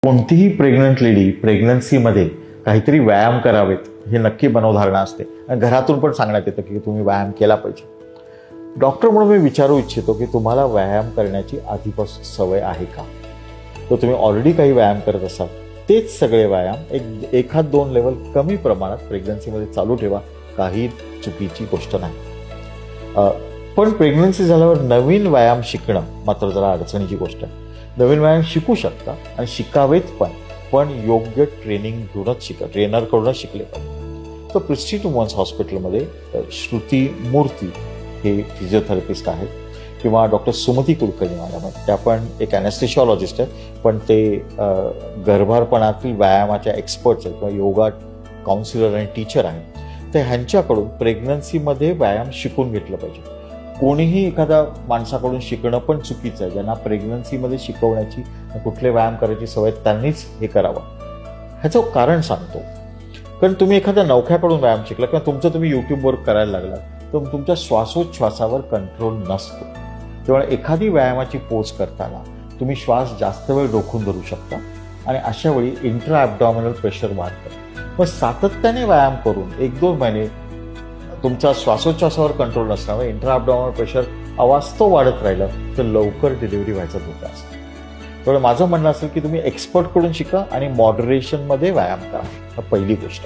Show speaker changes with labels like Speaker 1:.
Speaker 1: कोणतीही pregnant lady प्रेग्नन्सीमध्ये काहीतरी व्यायाम करावेत हे नक्की मनोधारणा असते आणि घरातून पण सांगण्यात येतं की तुम्ही व्यायाम केला पाहिजे. डॉक्टर म्हणून मी विचारू इच्छितो की तुम्हाला व्यायाम करण्याची आधीपासून सवय आहे का? तर तुम्ही ऑलरेडी काही व्यायाम करत असाल तेच सगळे व्यायाम एखाद दोन लेवल कमी प्रमाणात प्रेग्नन्सीमध्ये चालू ठेवा, काही चुकीची गोष्ट नाही. पण प्रेग्नन्सी झाल्यावर नवीन व्यायाम शिकणं मात्र जरा अडचणीची गोष्ट आहे. नवीन व्यायाम शिकू शकता आणि शिकावेत पण योग्य ट्रेनिंग घेऊनच ट्रेनरकडूनच शिकले पाहिजे. तर प्रिस्टिज वुमन्स हॉस्पिटलमध्ये श्रुती मूर्ती हे फिजिओथेरपिस्ट आहेत किंवा डॉक्टर सुमती कुलकर्णी मॅडम आहेत. त्या पण एक ॲनेस्थेशिओलॉजिस्ट आहेत, पण ते गर्भारपणातील व्यायामाच्या एक्सपर्ट्स आहेत किंवा योगा काउन्सिलर आणि टीचर आहेत. तर ह्यांच्याकडून प्रेग्नन्सीमध्ये व्यायाम शिकून घेतलं पाहिजे. कोणीही एखाद्या माणसाकडून शिकणं पण चुकीचं आहे. ज्यांना प्रेग्नन्सीमध्ये शिकवण्याची कुठले व्यायाम करायची सवय त्यांनीच हे करावं. ह्याचं कारण सांगतो. कारण तुम्ही एखाद्या नवख्याकडून व्यायाम शिकला किंवा तुमचं तुम्ही यूट्यूबवर करायला लागला तर तुमच्या श्वासोच्छ्वासावर कंट्रोल नसतो. तेव्हा एखादी व्यायामाची पोज करताना तुम्ही श्वास जास्त वेळ रोखून धरू शकता आणि अशा वेळी इंट्रा ॲब्डॉमिनल प्रेशर वाढतं. मग सातत्याने व्यायाम करून 1-2 महिने तुमच्या श्वासोच्छ्वासावर कंट्रोल नसल्यामुळे इंट्रा ॲब्डॉमिनल प्रेशर अवास्तव वाढत राहिलं तर लवकर डिलिव्हरी व्हायचा धोका असतो. त्यामुळे माझं म्हणणं असेल की तुम्ही एक्सपर्टकडून शिका आणि मॉडरेशनमध्ये व्यायाम करा. पहिली गोष्ट.